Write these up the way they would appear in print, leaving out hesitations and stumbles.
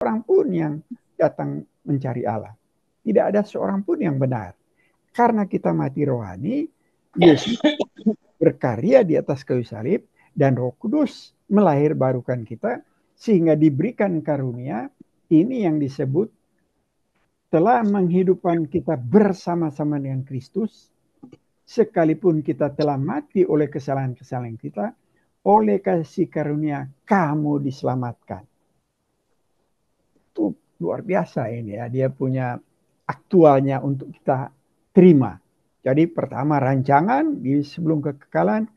seorang pun yang datang mencari Allah. Tidak ada seorang pun yang benar. Karena kita mati rohani, Yesus berkarya di atas kayu salib dan Roh Kudus melahirbarukan kita sehingga diberikan karunia ini yang disebut telah menghidupkan kita bersama-sama dengan Kristus, sekalipun kita telah mati oleh kesalahan-kesalahan kita, oleh kasih karunia kamu diselamatkan. Itu luar biasa ini ya, dia punya aktualnya untuk kita terima. Jadi pertama rancangan di sebelum kekekalan,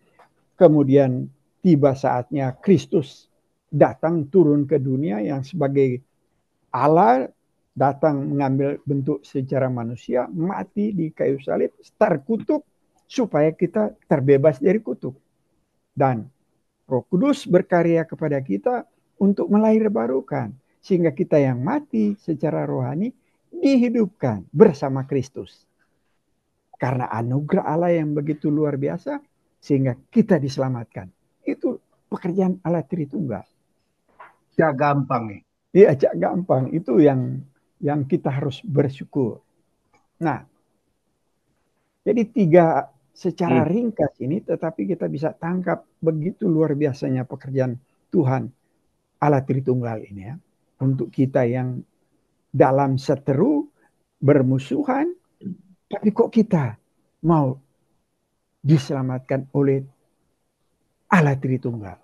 kemudian tiba saatnya Kristus datang turun ke dunia yang sebagai Allah, datang mengambil bentuk secara manusia, mati di kayu salib, terkutuk supaya kita terbebas dari kutuk. Dan Roh Kudus berkarya kepada kita untuk melahirbarukan sehingga kita yang mati secara rohani dihidupkan bersama Kristus. Karena anugerah Allah yang begitu luar biasa sehingga kita diselamatkan. Itu pekerjaan Allah Tritunggal. Ya gampang nih. Iya, cak gampang. Itu yang kita harus bersyukur. Nah, jadi 3 secara ringkas ini, tetapi kita bisa tangkap begitu luar biasanya pekerjaan Tuhan Allah Tritunggal ini ya. Untuk kita yang dalam seteru, bermusuhan, tapi kok kita mau diselamatkan oleh Allah Tritunggal.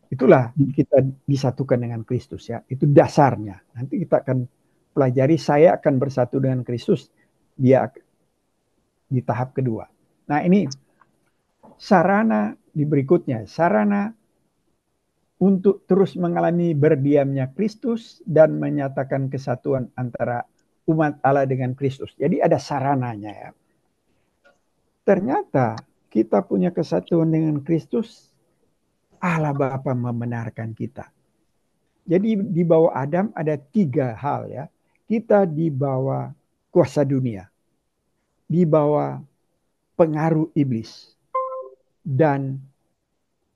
Itulah kita disatukan dengan Kristus ya. Itu dasarnya. Nanti kita akan pelajari, saya akan bersatu dengan Kristus, dia di tahap kedua. Nah ini sarana di berikutnya, sarana untuk terus mengalami berdiamnya Kristus dan menyatakan kesatuan antara umat Allah dengan Kristus. Jadi ada sarananya ya. Ternyata kita punya kesatuan dengan Kristus, Allah Bapa membenarkan kita. Jadi di bawah Adam ada 3 hal ya. Kita di bawah kuasa dunia, di bawah pengaruh iblis, dan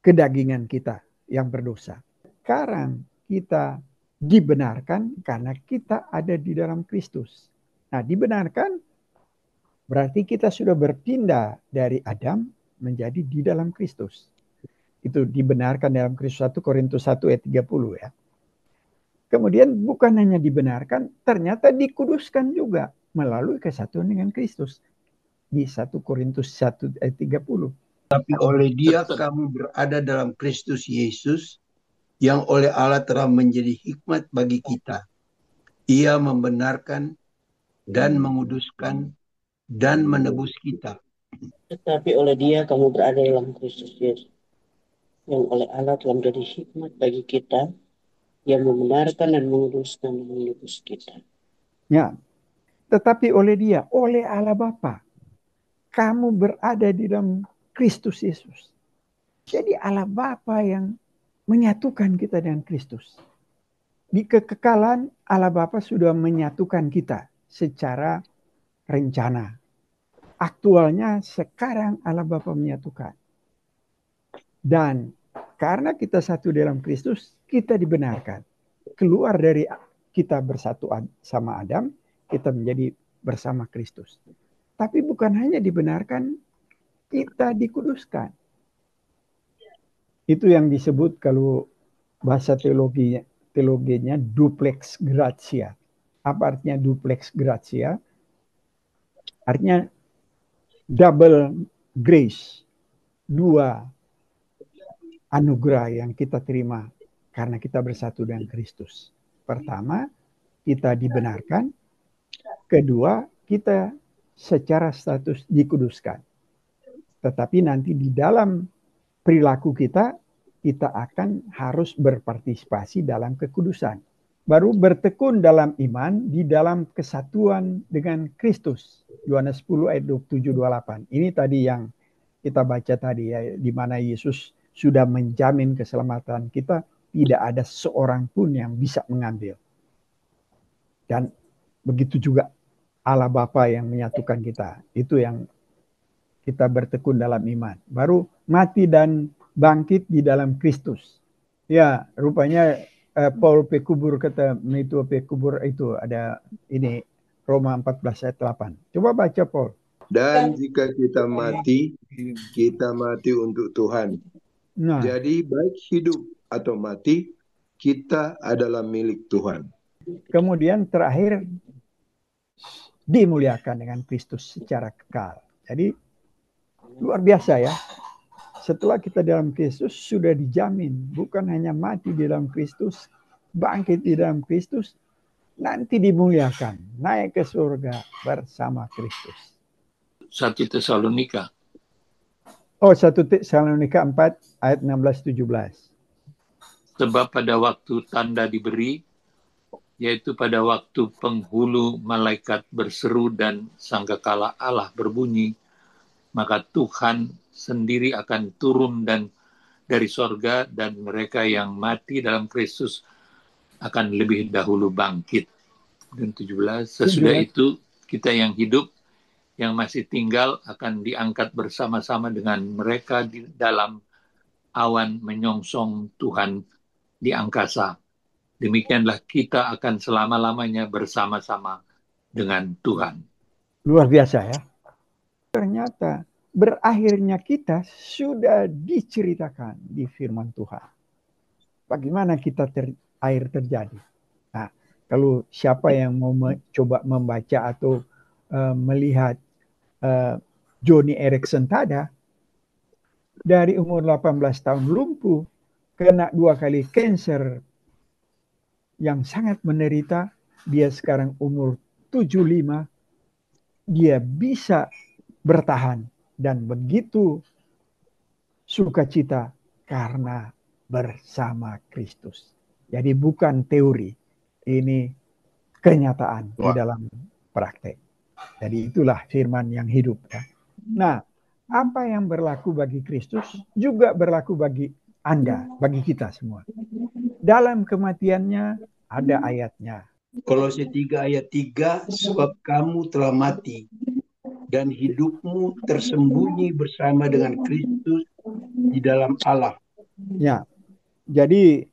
kedagingan kita yang berdosa. Sekarang kita dibenarkan karena kita ada di dalam Kristus. Nah, dibenarkan berarti kita sudah berpindah dari Adam menjadi di dalam Kristus. Itu dibenarkan dalam Kristus 1 Korintus 1 ayat 30 ya. Kemudian bukan hanya dibenarkan, ternyata dikuduskan juga melalui kesatuan dengan Kristus. Di 1 Korintus 1 ayat 30. Tapi oleh dia kamu berada dalam Kristus Yesus, yang oleh Allah telah menjadi hikmat bagi kita. Ia membenarkan dan menguduskan dan menebus kita. Tetapi oleh dia kamu berada dalam Kristus Yesus, yang oleh Allah telah menjadi hikmat bagi kita, yang membenarkan dan menguduskan dan menebus kita. Ya, tetapi oleh dia, oleh Allah Bapa, kamu berada di dalam Kristus Yesus. Jadi Allah Bapa yang menyatukan kita dengan Kristus. Di kekekalan Allah Bapa sudah menyatukan kita secara rencana. Aktualnya sekarang Allah Bapa menyatukan. Dan karena kita satu dalam Kristus, kita dibenarkan. Keluar dari kita bersatu sama Adam, kita menjadi bersama Kristus. Tapi bukan hanya dibenarkan, kita dikuduskan. Itu yang disebut kalau bahasa teologinya duplex gratia. Apa artinya duplex gratia? Artinya double grace. 2 anugerah yang kita terima karena kita bersatu dengan Kristus. Pertama, kita dibenarkan. Kedua, kita secara status dikuduskan. Tetapi nanti di dalam perilaku kita akan harus berpartisipasi dalam kekudusan. Baru bertekun dalam iman di dalam kesatuan dengan Kristus. Yohanes 10 ayat 27-28. Ini tadi yang kita baca tadi ya, di mana Yesus sudah menjamin keselamatan kita, tidak ada seorang pun yang bisa mengambil. Dan begitu juga Allah Bapa yang menyatukan kita. Itu yang kita bertekun dalam iman. Baru mati dan bangkit di dalam Kristus. Ya, rupanya Paul pe kubur kata itu pe kubur itu ada ini Roma 14 ayat 8. Coba baca Paul. Dan jika kita mati untuk Tuhan. Nah, Jadi baik hidup atau mati, kita adalah milik Tuhan. Kemudian terakhir dimuliakan dengan Kristus secara kekal. Jadi luar biasa ya. Setelah kita dalam Kristus sudah dijamin, bukan hanya mati di dalam Kristus, bangkit di dalam Kristus, nanti dimuliakan, naik ke surga bersama Kristus. 1 Tesalonika. Oh, 1 Tesalonika 4 ayat 16-17. Sebab pada waktu tanda diberi, yaitu pada waktu penghulu malaikat berseru dan sangkakala Allah berbunyi, maka Tuhan sendiri akan turun dan dari sorga, dan mereka yang mati dalam Kristus akan lebih dahulu bangkit. Dan 17, sesudah itu kita yang hidup, yang masih tinggal akan diangkat bersama-sama dengan mereka di dalam awan menyongsong Tuhan di angkasa. Demikianlah kita akan selama-lamanya bersama-sama dengan Tuhan. Luar biasa ya. Ternyata berakhirnya kita sudah diceritakan di firman Tuhan. Bagaimana kita air terjadi. Nah, kalau siapa yang mau coba membaca atau melihat Joni Eareckson Tada, dari umur 18 tahun lumpuh, kena 2 kali kanker yang sangat menderita, dia sekarang umur 75, dia bisa bertahan dan begitu sukacita karena bersama Kristus. Jadi bukan teori, ini kenyataan di dalam praktek. Jadi itulah firman yang hidup. Ya. Nah, apa yang berlaku bagi Kristus juga berlaku bagi Anda, bagi kita semua. Dalam kematiannya ada ayatnya. Kolose 3 ayat 3, sebab kamu telah mati dan hidupmu tersembunyi bersama dengan Kristus di dalam Allah. Ya, jadi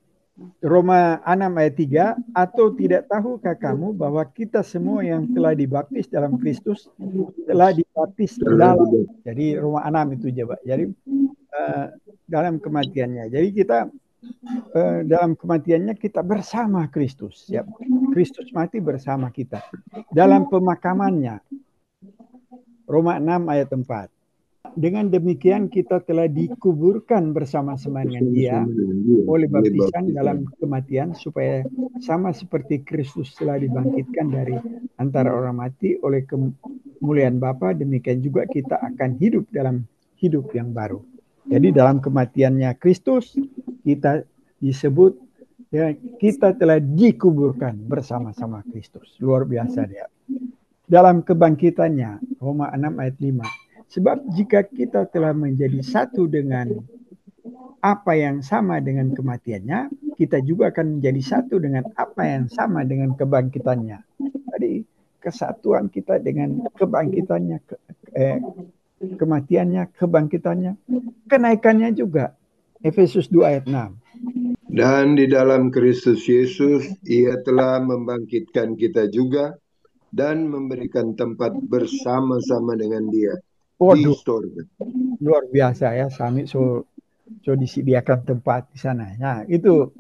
Roma 6 ayat 3, atau tidak tahukah kamu bahwa kita semua yang telah dibaptis dalam Kristus telah dibaptis dalam. Jadi Roma 6 itu coba. Jadi dalam kematiannya. Jadi kita dalam kematiannya kita bersama Kristus. Ya. Kristus mati bersama kita. Dalam pemakamannya. Roma 6 ayat 4. Dengan demikian kita telah dikuburkan bersama-sama dengan Dia oleh baptisan dalam kematian, supaya sama seperti Kristus telah dibangkitkan dari antara orang mati oleh kemuliaan Bapa, demikian juga kita akan hidup dalam hidup yang baru. Jadi dalam kematiannya Kristus kita disebut ya, kita telah dikuburkan bersama-sama Kristus. Luar biasa dia. Dalam kebangkitannya, Roma 6 ayat 5. Sebab jika kita telah menjadi satu dengan apa yang sama dengan kematiannya, kita juga akan menjadi satu dengan apa yang sama dengan kebangkitannya. Jadi kesatuan kita dengan kebangkitannya, kematiannya, kebangkitannya, kenaikannya juga. Efesus 2 ayat 6. Dan di dalam Kristus Yesus, Ia telah membangkitkan kita juga dan memberikan tempat bersama-sama dengan Dia. Waduh, luar biasa ya, Sami so disediakan tempat di sana. Nah, itu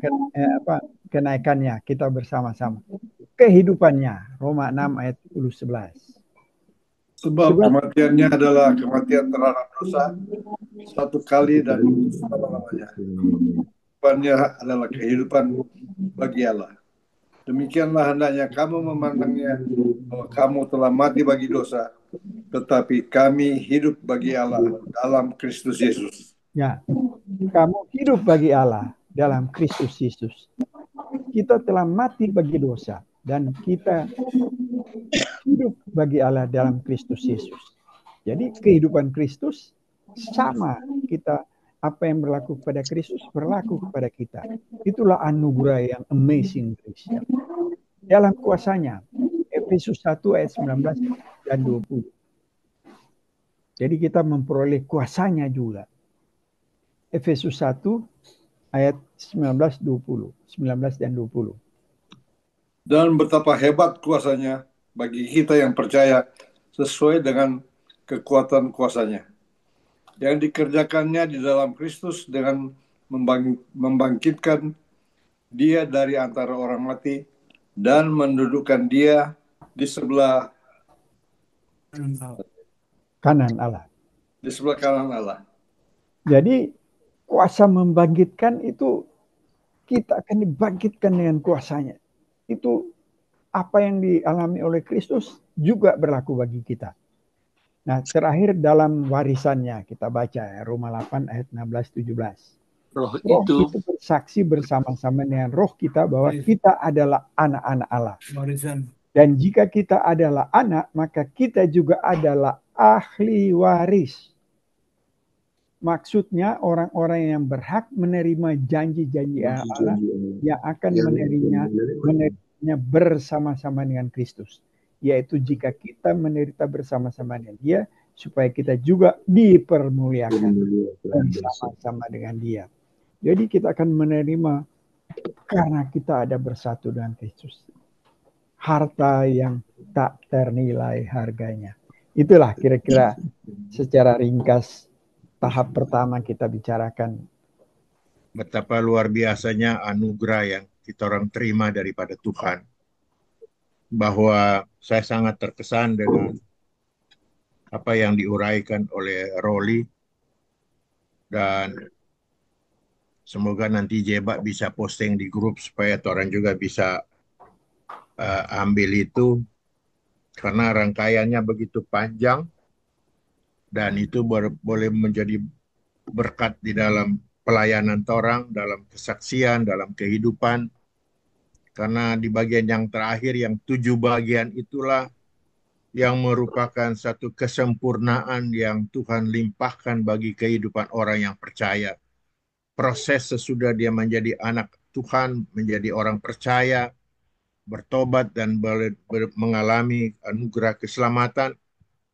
kenaikannya kita bersama-sama. Kehidupannya, Roma 6 ayat 10-11. Sebab kematiannya adalah kematian terhadap dosa satu kali dan selama-lamanya. Kehidupannya adalah kehidupan bagi Allah. Demikianlah hendaknya kamu memandangnya, bahwa kamu telah mati bagi dosa, tetapi kami hidup bagi Allah dalam Kristus Yesus. Ya, kamu hidup bagi Allah dalam Kristus Yesus. Kita telah mati bagi dosa dan kita hidup bagi Allah dalam Kristus Yesus. Jadi kehidupan Kristus sama kita, apa yang berlaku kepada Kristus berlaku kepada kita. Itulah anugerah yang amazing grace. Ya. Dalam kuasanya, Efesus 1 ayat 19 dan 20. Jadi kita memperoleh kuasanya juga. Efesus 1 ayat 19, 20. 19 dan 20. Dan betapa hebat kuasanya bagi kita yang percaya sesuai dengan kekuatan kuasanya yang dikerjakannya di dalam Kristus dengan membangkitkan dia dari antara orang mati dan mendudukkan dia di sebelah Kanan Allah. kanan Allah. Jadi kuasa membangkitkan itu kita akan dibangkitkan dengan kuasanya. Itu apa yang dialami oleh Kristus juga berlaku bagi kita. Nah, terakhir dalam warisannya kita baca ya, Roma 8 ayat 16-17. Roh Roh itu itu bersaksi bersama-sama dengan roh kita bahwa kita adalah anak-anak Allah. Dan jika kita adalah anak, maka kita juga adalah ahli waris. Maksudnya orang-orang yang berhak menerima janji-janji Allah yang akan menerimanya bersama-sama dengan Kristus. Yaitu jika kita menderita bersama-sama dengan dia, supaya kita juga dipermuliakan bersama-sama dengan dia. Jadi kita akan menerima karena kita ada bersatu dengan Kristus. Harta yang tak ternilai harganya. Itulah kira-kira secara ringkas tahap pertama kita bicarakan. Betapa luar biasanya anugerah yang kita orang terima daripada Tuhan. Bahwa saya sangat terkesan dengan apa yang diuraikan oleh Rolly. Dan semoga nanti Jebak bisa posting di grup supaya orang juga bisa ambil itu. Karena rangkaiannya begitu panjang. Dan itu boleh menjadi berkat di dalam pelayanan orang, dalam kesaksian, dalam kehidupan. Karena di bagian yang terakhir, yang 7 bagian itulah yang merupakan satu kesempurnaan yang Tuhan limpahkan bagi kehidupan orang yang percaya. Proses sesudah dia menjadi anak Tuhan, menjadi orang percaya, bertobat dan mengalami anugerah keselamatan,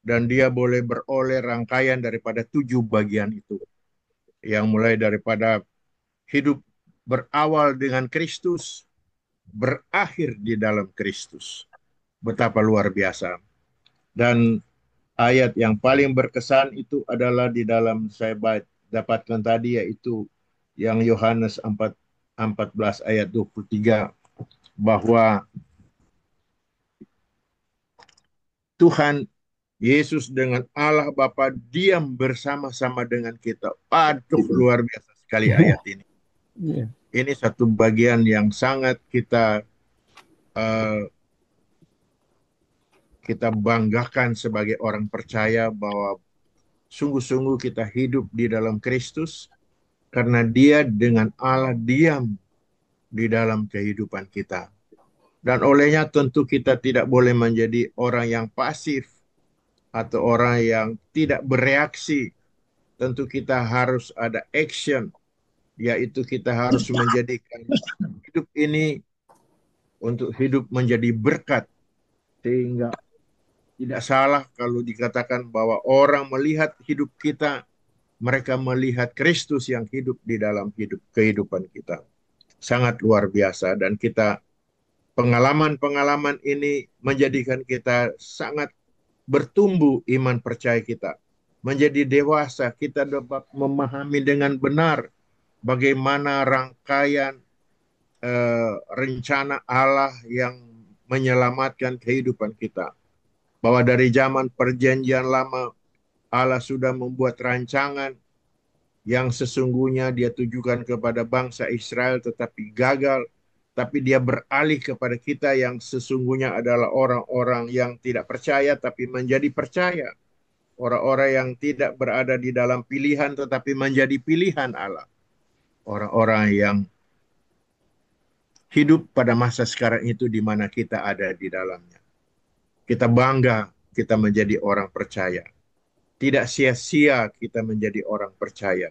dan dia boleh beroleh rangkaian daripada 7 bagian itu. Yang mulai daripada hidup berawal dengan Kristus, berakhir di dalam Kristus. Betapa luar biasa. Dan ayat yang paling berkesan itu adalah di dalam saya dapatkan tadi, yaitu yang Yohanes 14 ayat 23, bahwa Tuhan Yesus dengan Allah Bapa diam bersama-sama dengan kita. Aduh, luar biasa sekali ayat ini. Ini satu bagian yang sangat kita banggakan sebagai orang percaya, bahwa sungguh-sungguh kita hidup di dalam Kristus karena dia dengan Allah diam di dalam kehidupan kita. Dan olehnya tentu kita tidak boleh menjadi orang yang pasif atau orang yang tidak bereaksi. Tentu kita harus ada action, yaitu kita harus menjadikan hidup ini untuk hidup menjadi berkat. Sehingga tidak salah kalau dikatakan bahwa orang melihat hidup kita, mereka melihat Kristus yang hidup di dalam kehidupan kita. Sangat luar biasa, dan kita pengalaman-pengalaman ini menjadikan kita sangat bertumbuh iman percaya kita. Menjadi dewasa, kita dapat memahami dengan benar bagaimana rangkaian rencana Allah yang menyelamatkan kehidupan kita. Bahwa dari zaman perjanjian lama, Allah sudah membuat rancangan yang sesungguhnya dia tujukan kepada bangsa Israel tetapi gagal. Tapi dia beralih kepada kita yang sesungguhnya adalah orang-orang yang tidak percaya tapi menjadi percaya. Orang-orang yang tidak berada di dalam pilihan tetapi menjadi pilihan Allah. Orang-orang yang hidup pada masa sekarang itu di mana kita ada di dalamnya. Kita bangga kita menjadi orang percaya. Tidak sia-sia kita menjadi orang percaya.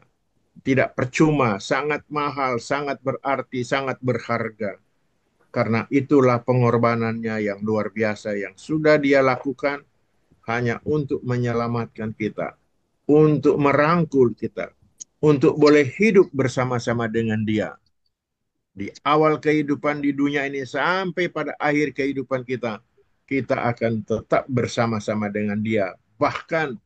Tidak percuma, sangat mahal, sangat berarti, sangat berharga. Karena itulah pengorbanannya yang luar biasa yang sudah dia lakukan hanya untuk menyelamatkan kita, untuk merangkul kita, untuk boleh hidup bersama-sama dengan Dia. Di awal kehidupan di dunia ini sampai pada akhir kehidupan kita, kita akan tetap bersama-sama dengan Dia. Bahkan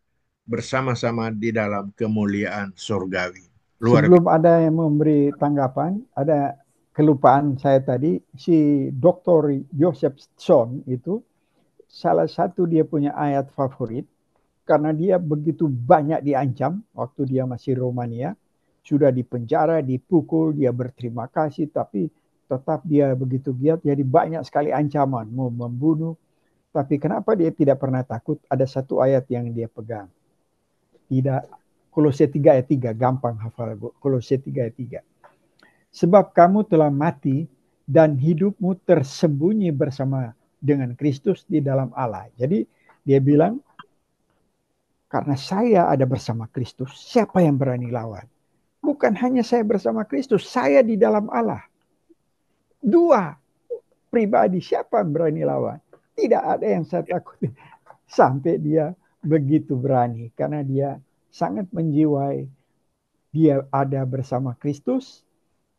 bersama-sama di dalam kemuliaan surgawi. Sebelum ada yang memberi tanggapan, ada kelupaan saya tadi, si Dr. Josephson itu, salah satu dia punya ayat favorit, karena dia begitu banyak diancam waktu dia masih Romania, sudah dipenjara, dipukul, dia berterima kasih, tapi tetap dia begitu giat, jadi banyak sekali ancaman, mau membunuh. Tapi kenapa dia tidak pernah takut? Ada satu ayat yang dia pegang. Kolose 3 ayat 3, gampang hafal. Kolose 3 ayat 3. Sebab kamu telah mati dan hidupmu tersembunyi bersama dengan Kristus di dalam Allah. Jadi dia bilang, karena saya ada bersama Kristus, siapa yang berani lawan? Bukan hanya saya bersama Kristus, saya di dalam Allah. Dua pribadi, siapa yang berani lawan? Tidak ada yang saya takuti. Sampai dia begitu berani, karena dia sangat menjiwai dia ada bersama Kristus,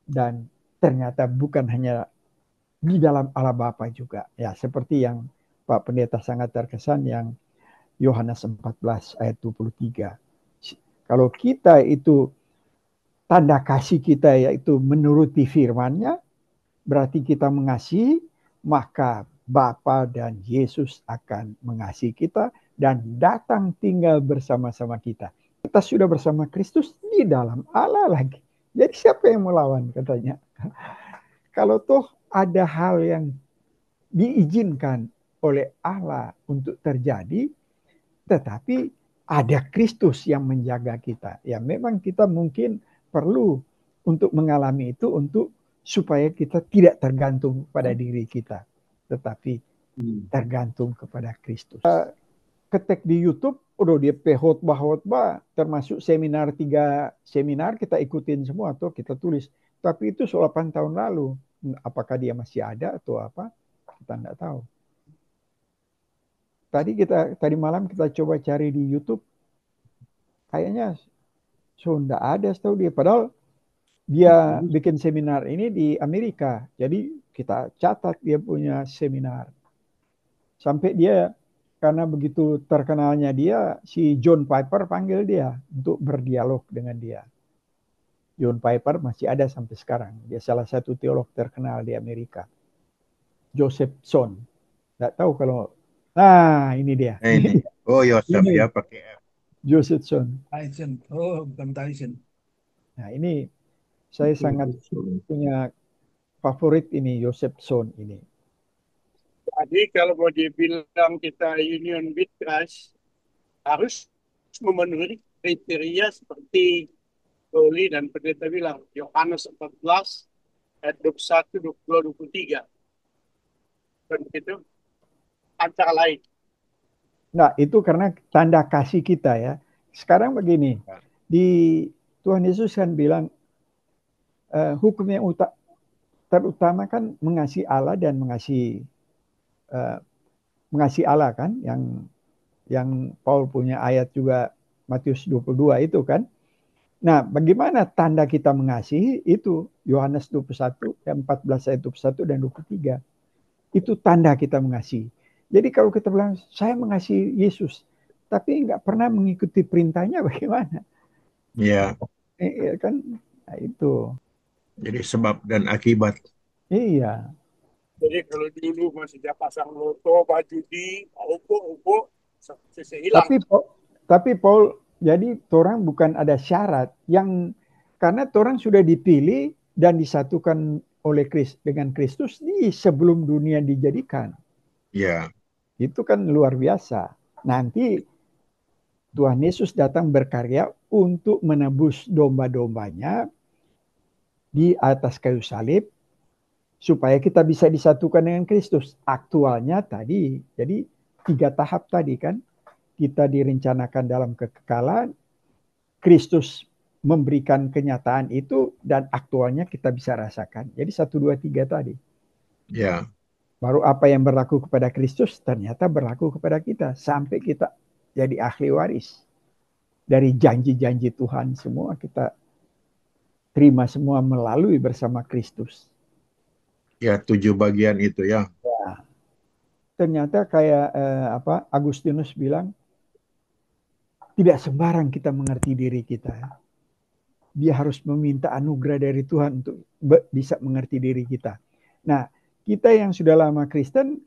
dan ternyata bukan hanya di dalam Allah Bapa juga. Ya, seperti yang Pak Pendeta sangat terkesan yang Yohanes 14 ayat 23. Kalau kita itu tanda kasih kita yaitu menuruti firman-Nya, berarti kita mengasihi, maka Bapa dan Yesus akan mengasihi kita dan datang tinggal bersama-sama kita. Kita sudah bersama Kristus di dalam Allah lagi. Jadi siapa yang melawan katanya? Kalau toh ada hal yang diizinkan oleh Allah untuk terjadi, tetapi ada Kristus yang menjaga kita. Ya memang kita mungkin perlu untuk mengalami itu untuk supaya kita tidak tergantung pada diri kita, tetapi tergantung kepada Kristus. Ketik di YouTube, udah dia khotbah, termasuk 3 seminar kita ikutin semua atau kita tulis. Tapi itu 8 tahun lalu. Apakah dia masih ada atau apa? Kita nggak tahu. Tadi malam kita coba cari di YouTube, kayaknya sudah ada setahu dia. Padahal dia bikin seminar ini di Amerika. Jadi kita catat dia punya seminar. Sampai dia, karena begitu terkenalnya dia, si John Piper panggil dia untuk berdialog dengan dia. John Piper masih ada sampai sekarang. Dia salah satu teolog terkenal di Amerika. Josephson. Nggak tahu kalau... Nah, ini dia. Ini. Oh, Yosef ya pakai F. Josephson. Tyson. Oh, bukan Tyson. Nah, ini saya sangat punya favorit ini, Josephson ini. Jadi kalau mau dibilang kita union with Christ, harus memenuhi kriteria seperti Roli dan pendeta bilang, Yohanes 14 ayat 21, 22, 23. Dan itu antara lain. Nah, itu karena tanda kasih kita ya. Sekarang begini, di Tuhan Yesus kan bilang, hukum yang terutama kan mengasihi Allah dan mengasihi Allah kan, yang Paul punya ayat juga Matius 22 itu kan. Nah, bagaimana tanda kita mengasihi itu Yohanes 21, 14 ayat 21 dan 23. Itu tanda kita mengasihi. Jadi kalau kita bilang saya mengasihi Yesus, tapi nggak pernah mengikuti perintahnya, bagaimana? Iya. Kan nah, itu. Jadi sebab dan akibat. Iya. Jadi kalau dulu masih dia pasang loto, baju di, opo, selesai hilang. Tapi Paul, jadi orang bukan ada syarat yang karena orang sudah dipilih dan disatukan oleh dengan Kristus di sebelum dunia dijadikan. Ya. Itu kan luar biasa. Nanti Tuhan Yesus datang berkarya untuk menebus domba-dombanya di atas kayu salib supaya kita bisa disatukan dengan Kristus. Aktualnya tadi, jadi 3 tahap tadi kan, kita direncanakan dalam kekekalan, Kristus memberikan kenyataan itu, dan aktualnya kita bisa rasakan. Jadi 1, 2, 3 tadi. Ya. Baru apa yang berlaku kepada Kristus ternyata berlaku kepada kita. Sampai kita jadi ahli waris. Dari janji-janji Tuhan semua kita terima semua melalui bersama Kristus. Ya, 7 bagian itu ya. Ya, ternyata kayak Agustinus bilang, tidak sembarang kita mengerti diri kita. Dia harus meminta anugerah dari Tuhan untuk bisa mengerti diri kita. Nah, kita yang sudah lama Kristen,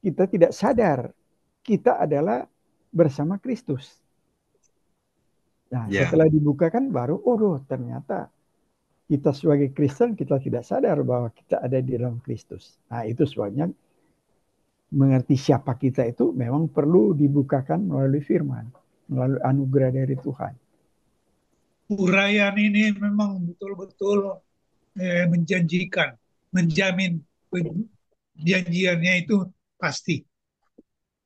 kita tidak sadar kita adalah bersama Kristus. Nah, setelah dibukakan baru, ternyata kita sebagai Kristen, kita tidak sadar bahwa kita ada di dalam Kristus. Nah, itu sebabnya mengerti siapa kita itu memang perlu dibukakan melalui firman, melalui anugerah dari Tuhan. Uraian ini memang betul-betul menjanjikan, menjamin janjiannya itu pasti.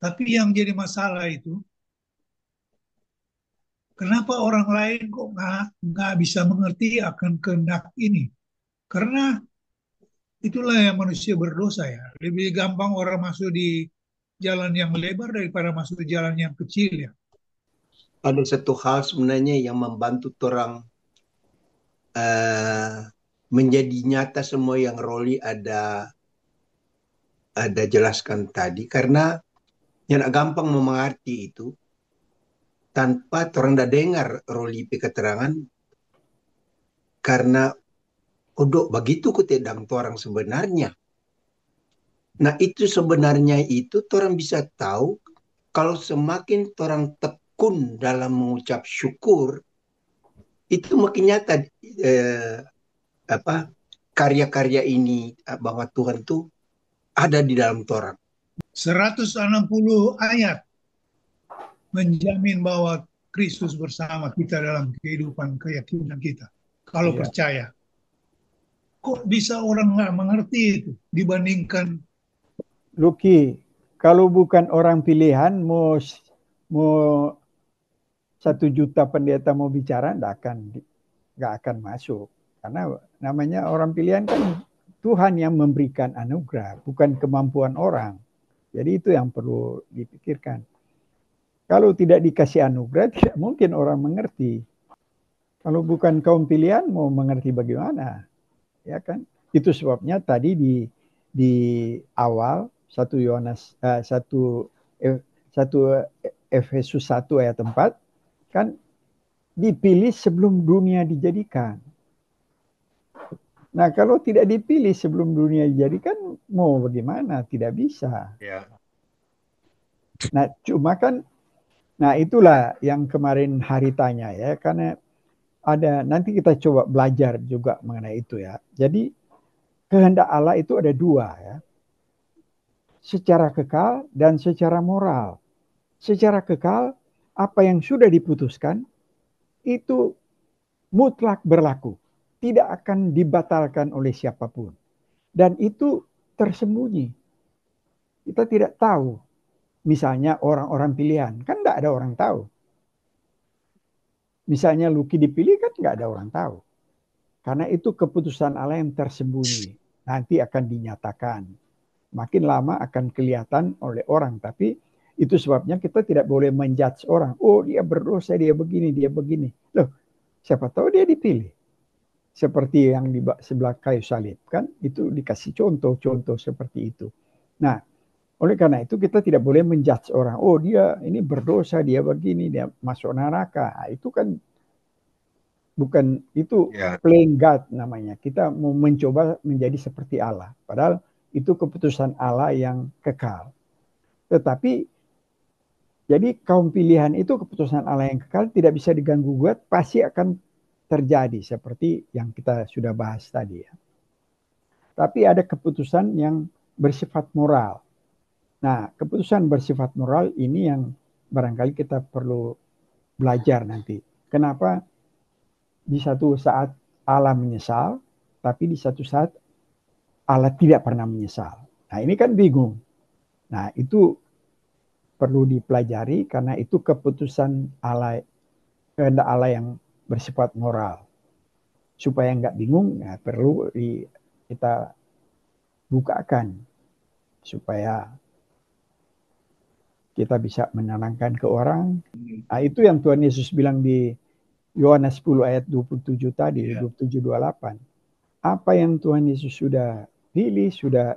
Tapi yang jadi masalah itu, kenapa orang lain kok nggak bisa mengerti akan kehendak ini? Karena itulah yang manusia berdosa ya. Lebih gampang orang masuk di jalan yang lebar daripada masuk di jalan yang kecil ya. Ada satu hal sebenarnya yang membantu orang menjadi nyata semua yang Roli ada jelaskan tadi, karena yang gampang memengerti itu tanpa orang dah dengar Roli keterangan, karena begitu kutedang orang sebenarnya. Nah, itu sebenarnya itu orang bisa tahu kalau semakin orang tekun dalam mengucap syukur, itu makin nyata karya-karya ini bahwa Tuhan tuh ada di dalam orang. 160 ayat menjamin bahwa Kristus bersama kita dalam kehidupan keyakinan kita. Kalau percaya. Kok bisa orang nggak mengerti itu dibandingkan? Luki, kalau bukan orang pilihan, mau 1 juta pendeta mau bicara, nggak akan masuk. Karena namanya orang pilihan kan Tuhan yang memberikan anugerah, bukan kemampuan orang. Jadi itu yang perlu dipikirkan. Kalau tidak dikasih anugerah, tidak mungkin orang mengerti. Kalau bukan kaum pilihan, mau mengerti bagaimana? Ya kan? Itu sebabnya tadi di awal 1 Efesus 1 ayat 4 kan dipilih sebelum dunia dijadikan. Nah, kalau tidak dipilih sebelum dunia dijadikan, mau bagaimana? Tidak bisa. Ya. Nah, cuma kan, itulah yang kemarin hari tanya ya, karena nanti kita coba belajar juga mengenai itu ya. Jadi kehendak Allah itu ada 2 ya. Secara kekal dan secara moral. Secara kekal, apa yang sudah diputuskan itu mutlak berlaku. Tidak akan dibatalkan oleh siapapun. Dan itu tersembunyi. Kita tidak tahu. Misalnya orang-orang pilihan. Kan tidak ada orang tahu. Misalnya Luki dipilih kan nggak ada orang tahu. Karena itu keputusan Allah yang tersembunyi. Nanti akan dinyatakan. Makin lama akan kelihatan oleh orang. Tapi itu sebabnya kita tidak boleh menjudge orang. Oh, dia berdosa, dia begini, dia begini. Loh, siapa tahu dia dipilih. Seperti yang di sebelah kayu salib kan. Itu dikasih contoh-contoh seperti itu. Nah, oleh karena itu kita tidak boleh menjudge orang. Oh, dia ini berdosa, dia begini, dia masuk neraka. Nah, itu kan bukan, itu playing God namanya. Kita mau mencoba menjadi seperti Allah. Padahal itu keputusan Allah yang kekal. Tetapi jadi kaum pilihan itu keputusan Allah yang kekal, tidak bisa diganggu gugat, pasti akan terjadi seperti yang kita sudah bahas tadi ya. Tapi ada keputusan yang bersifat moral. Nah, keputusan bersifat moral ini yang barangkali kita perlu belajar nanti. Kenapa di satu saat Allah menyesal, tapi di satu saat Allah tidak pernah menyesal. Nah, ini kan bingung. Nah, itu perlu dipelajari karena itu keputusan Allah, kehendak Allah yang bersifat moral. Supaya nggak bingung, ya perlu kita bukakan supaya kita bisa menenangkan ke orang. Nah, itu yang Tuhan Yesus bilang di Yohanes 10 ayat 27 tadi, 27-28. Apa yang Tuhan Yesus sudah pilih, sudah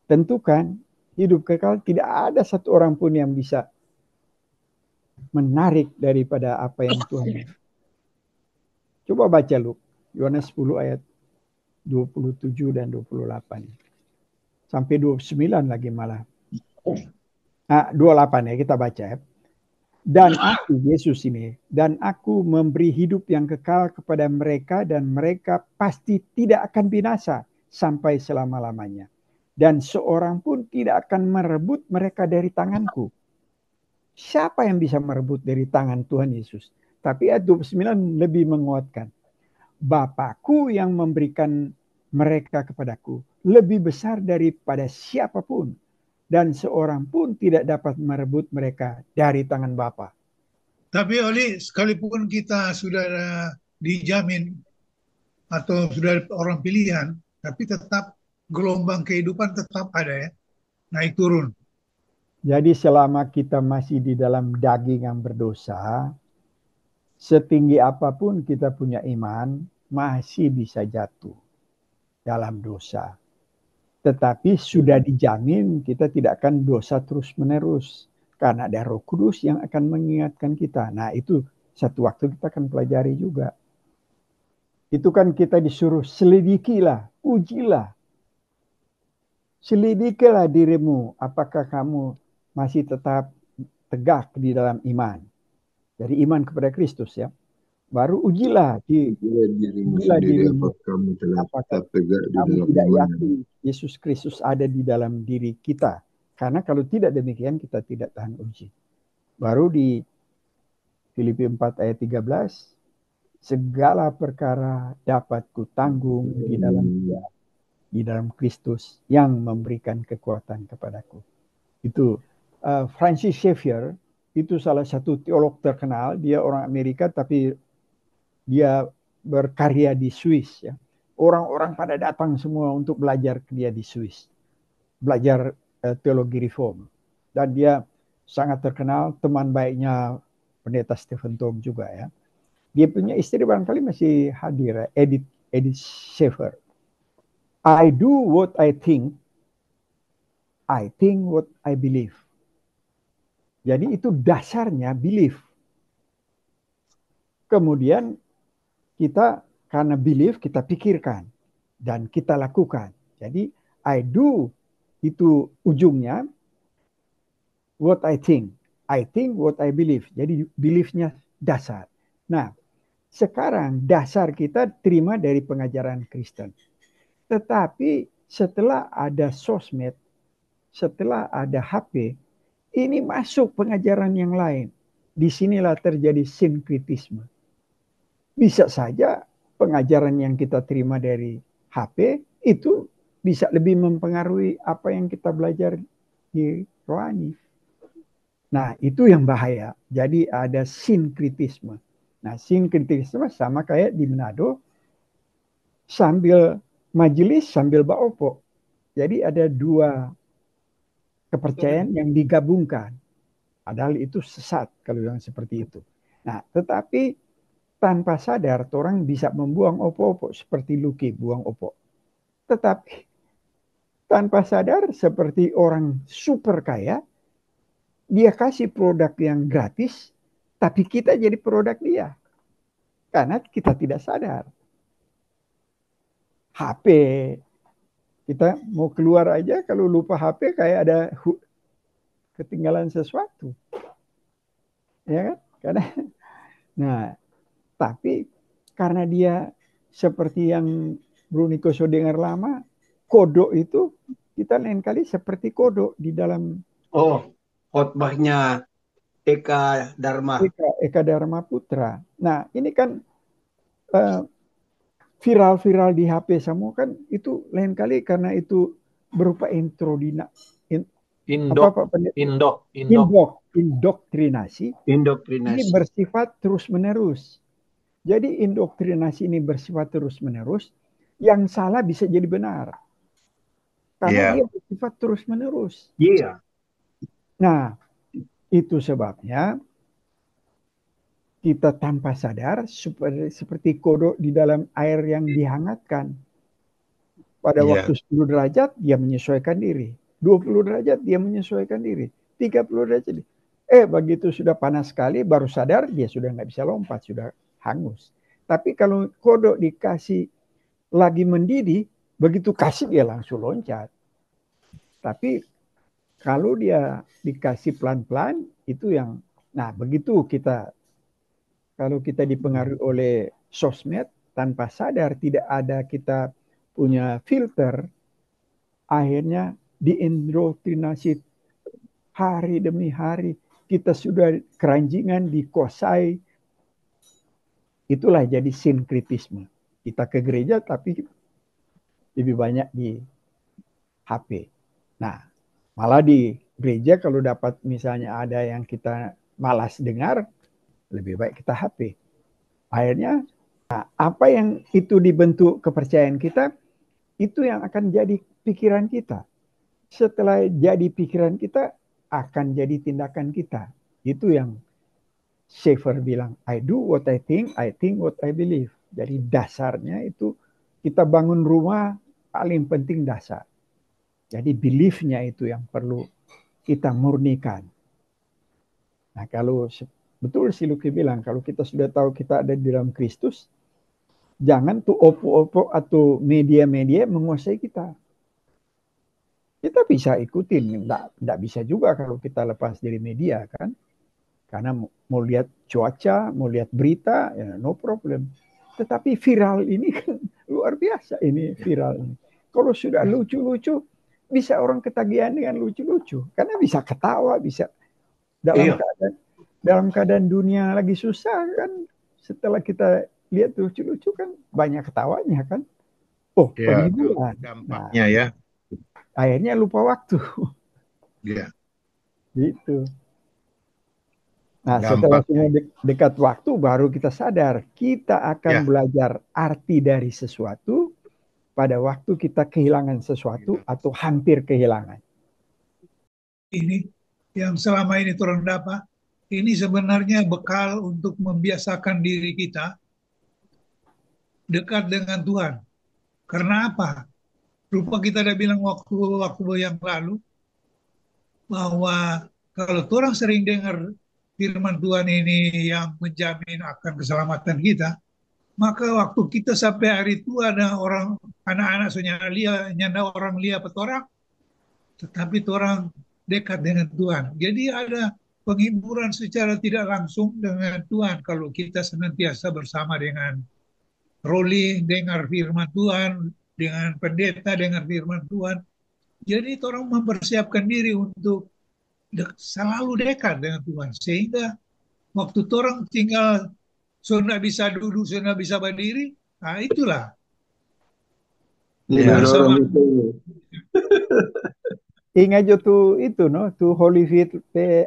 tentukan, hidup kekal, tidak ada satu orang pun yang bisa menarik daripada apa yang Tuhan. Coba baca Luke, Yohanes 10 ayat 27 dan 28. Sampai 29 lagi malah. 28 ya, kita baca ya. Dan aku, Yesus ini, dan aku memberi hidup yang kekal kepada mereka, dan mereka pasti tidak akan binasa sampai selama-lamanya. Dan seorang pun tidak akan merebut mereka dari tanganku. Siapa yang bisa merebut dari tangan Tuhan Yesus? Tapi ayat 29 lebih menguatkan. Bapakku yang memberikan mereka kepadaku lebih besar daripada siapapun. Dan seorang pun tidak dapat merebut mereka dari tangan Bapa. Tapi Oli, sekalipun kita sudah dijamin atau sudah orang pilihan, tapi tetap gelombang kehidupan tetap ada ya, naik turun. Jadi selama kita masih di dalam daging yang berdosa, setinggi apapun kita punya iman, masih bisa jatuh dalam dosa. Tetapi sudah dijamin kita tidak akan dosa terus-menerus. Karena ada Roh Kudus yang akan mengingatkan kita. Nah itu satu waktu kita akan pelajari juga. Itu kan kita disuruh selidikilah, ujilah. Selidikilah dirimu, apakah kamu masih tetap tegak di dalam iman. Dari iman kepada Kristus ya. Baru ujilah dirimu. Apakah kamu tidak yakin Yesus Kristus ada di dalam diri kita. Karena kalau tidak demikian kita tidak tahan uji. Baru di Filipi 4 ayat 13. Segala perkara dapat kutanggung di dalam Kristus yang memberikan kekuatan kepadaku. Itu Francis Xavier, itu salah satu teolog terkenal. Dia orang Amerika tapi dia berkarya di Swiss ya. Orang-orang pada datang semua untuk belajar dia di Swiss. Belajar teologi reform. Dan dia sangat terkenal, teman baiknya pendeta Stephen Thom juga ya. Dia punya istri barangkali masih hadir ya, Edith Schaeffer. I do what I think what I believe. Jadi itu dasarnya belief. Kemudian kita karena belief kita pikirkan dan kita lakukan. Jadi I do itu ujungnya what I think what I believe. Jadi beliefnya dasar. Nah, sekarang dasar kita terima dari pengajaran Kristen. Tetapi setelah ada sosmed, setelah ada HP, ini masuk pengajaran yang lain. Disinilah terjadi sinkritisme. Bisa saja pengajaran yang kita terima dari HP itu bisa lebih mempengaruhi apa yang kita belajar di rohani. Nah, itu yang bahaya. Jadi ada sinkritisme. Nah, sinkritisme sama kayak di Manado, sambil majelis, sambil baopo. Jadi ada dua kepercayaan yang digabungkan. Padahal itu sesat kalau yang seperti itu. Nah, tetapi tanpa sadar orang bisa membuang opo-opo seperti Luki buang opo. Tetapi tanpa sadar seperti orang super kaya, dia kasih produk yang gratis, tapi kita jadi produk dia. Karena kita tidak sadar. HP, kita mau keluar aja kalau lupa HP kayak ada ketinggalan sesuatu. Ya kan? Karena nah, tapi karena dia seperti yang Brunikoso dengar lama, kodok itu kita lain kali seperti kodok di dalam khotbahnya Eka Dharma Putra. Nah, ini kan viral-viral di HP semua kan itu lain kali karena itu berupa indoktrinasi. Ini bersifat terus-menerus. Jadi indoktrinasi ini bersifat terus-menerus, yang salah bisa jadi benar. Karena dia bersifat terus-menerus. Iya. Nah, itu sebabnya kita tanpa sadar seperti kodok di dalam air yang dihangatkan. Pada waktu 10 derajat dia menyesuaikan diri, 20 derajat dia menyesuaikan diri, 30 derajat. Begitu sudah panas sekali baru sadar dia sudah nggak bisa lompat, sudah hangus. Tapi kalau kodok dikasih lagi mendidih, begitu kasih dia langsung loncat. Tapi kalau dia dikasih pelan-pelan, itu yang, nah begitu kita, kalau kita dipengaruhi oleh sosmed, tanpa sadar tidak ada kita punya filter, akhirnya diindoktrinasi hari demi hari, kita sudah keranjingan, dikuasai. Itulah jadi sinkritisme. Kita ke gereja tapi lebih banyak di HP. Nah, malah di gereja kalau dapat misalnya ada yang kita malas dengar, lebih baik kita HP. Akhirnya, apa yang itu dibentuk kepercayaan kita, itu yang akan jadi pikiran kita. Setelah jadi pikiran kita, akan jadi tindakan kita. Itu yang Schaeffer bilang, I do what I think what I believe. Jadi dasarnya itu, kita bangun rumah, paling penting dasar. Jadi belief-nya itu yang perlu kita murnikan. Nah kalau betul si Luki bilang, kalau kita sudah tahu kita ada di dalam Kristus, jangan tuh opo-opo atau media-media menguasai kita. Kita bisa ikutin, enggak bisa juga kalau kita lepas dari media kan. Karena mau lihat cuaca, mau lihat berita, ya no problem. Tetapi viral ini kan luar biasa ini viral ini. Kalau sudah lucu-lucu, bisa orang ketagihan dengan lucu-lucu. Karena bisa ketawa, bisa dalam keadaan dunia lagi susah kan. Setelah kita lihat lucu-lucu kan banyak ketawanya kan. Penghiburan. Dampaknya ya. Akhirnya lupa waktu. Iya. Gitu. Nah, setelah semua dekat waktu baru kita sadar kita akan belajar arti dari sesuatu pada waktu kita kehilangan sesuatu atau hampir kehilangan. Ini yang selama ini turun dapat, ini sebenarnya bekal untuk membiasakan diri kita dekat dengan Tuhan. Karena apa? Rupa kita udah bilang waktu yang lalu bahwa kalau orang sering dengar firman Tuhan ini yang menjamin akan keselamatan kita, maka waktu kita sampai hari tua ada orang anak-anak nyanda orang lihat petorang, tetapi orang dekat dengan Tuhan. Jadi ada penghiburan secara tidak langsung dengan Tuhan kalau kita senantiasa bersama dengan rolling, dengar firman Tuhan, dengan pendeta, dengar firman Tuhan. Jadi orang mempersiapkan diri untuk selalu dekat dengan Tuhan. Sehingga waktu orang tinggal sudah bisa duduk, sudah bisa berdiri, nah itulah. Ingat jo tuh itu no, tuh Holy Feet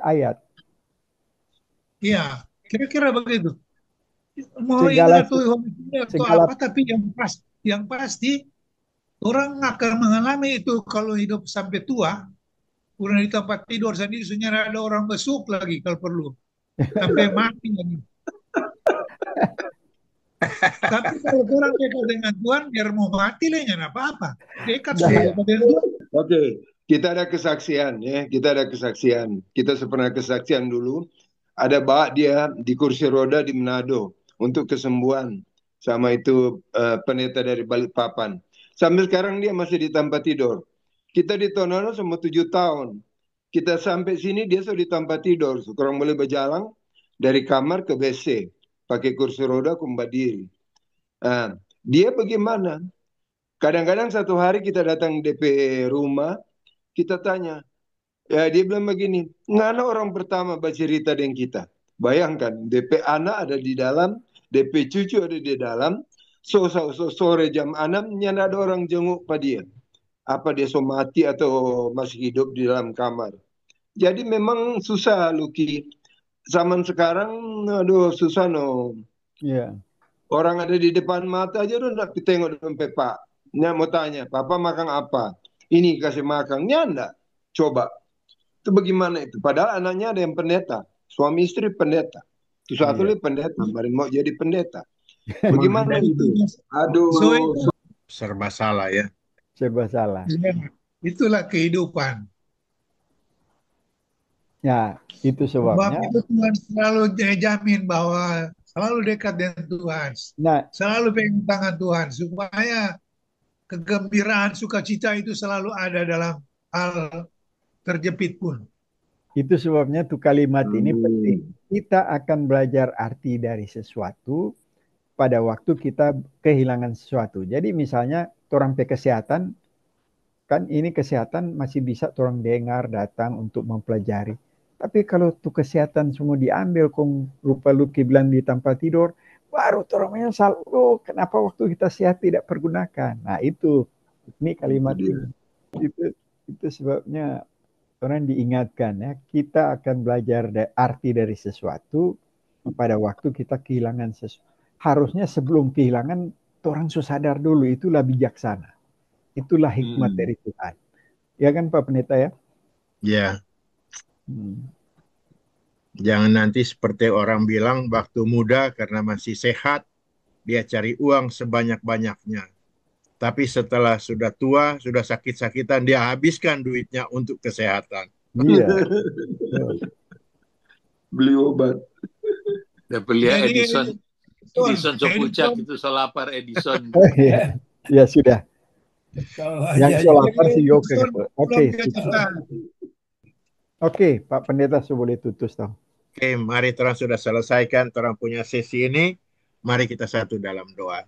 ayat. Iya, kira-kira begitu. Mau ingat tuh Holy Feet atau apa, tapi yang pasti orang akan mengalami itu kalau hidup sampai tua. Udah di tempat tidur sendiri, sebenarnya ada orang besuk lagi kalau perlu. Sampai mati lagi. Tapi kalau orang dekat dengan Tuhan, biar mau mati lah, jangan apa-apa. Dekat dengan Tuhan. Oke, kita ada kesaksian ya. Kita ada kesaksian. Kita pernah kesaksian dulu. Ada bak dia di kursi roda di Manado untuk kesembuhan. Sama itu pendeta dari Balikpapan. Sampai sekarang dia masih di tempat tidur. Kita di Tonono selama 7 tahun. Kita sampai sini dia sudah di tempat tidur. Kurang boleh berjalan dari kamar ke WC. Pakai kursi roda kumbat diri. Dia bagaimana? Kadang-kadang satu hari kita datang DP rumah. Kita tanya. Ya dia bilang begini. Ngana orang pertama bercerita dengan kita. Bayangkan DP anak ada di dalam. DP cucu ada di dalam. Sore jam 6. Nyana ada orang jenguk pada dia. Apa dia so mati atau masih hidup di dalam kamar. Jadi memang susah Luki. Zaman sekarang aduh susah no. Iya. Orang ada di depan mata aja udah nak tengok sampai Pak. Nya mau tanya, Papa makan apa? Ini kasih makan. Nya enggak. Coba. Itu bagaimana itu? Padahal anaknya ada yang pendeta. Suami istri pendeta. Satu Iya. lagi pendeta, baru mau jadi pendeta. Bagaimana itu? Aduh, So itu Serba salah ya. Serba salah. itulah kehidupan. Ya, itu Sebab sebabnya. itu Tuhan selalu jamin bahwa selalu dekat dengan Tuhan, Nah, selalu pegang tangan Tuhan supaya kegembiraan, sukacita itu selalu ada dalam hal terjepit pun. itu sebabnya tuh kalimat ini penting. Kita akan belajar arti dari sesuatu pada waktu kita kehilangan sesuatu. Jadi misalnya orang kesehatan, kan ini kesehatan masih bisa orang dengar, datang untuk mempelajari. Tapi kalau tuh kesehatan semua diambil, kong rupa lu bilang di tempat tidur, baru orang menyesal, oh kenapa waktu kita sehat tidak pergunakan. Nah itu, ini kalimat ini. Itu sebabnya orang diingatkan ya, kita akan belajar arti dari sesuatu pada waktu kita kehilangan sesuatu. Harusnya sebelum kehilangan, orang sadar dulu, itulah bijaksana. Itulah hikmat dari Tuhan. Ya kan Pak Pendeta ya? Ya. Jangan nanti seperti orang bilang waktu muda karena masih sehat, dia cari uang sebanyak-banyaknya. Tapi setelah sudah tua, sudah sakit-sakitan, dia habiskan duitnya untuk kesehatan. Iya. Beli obat. Dan beli Edison Sopucak itu solapar Edison. Ya sudah. Yang solapar sih oke. Oke, Pak Pendeta sudah boleh tutus dong. Oke, mari terang sudah selesaikan terang punya sesi ini. Mari kita satu dalam doa.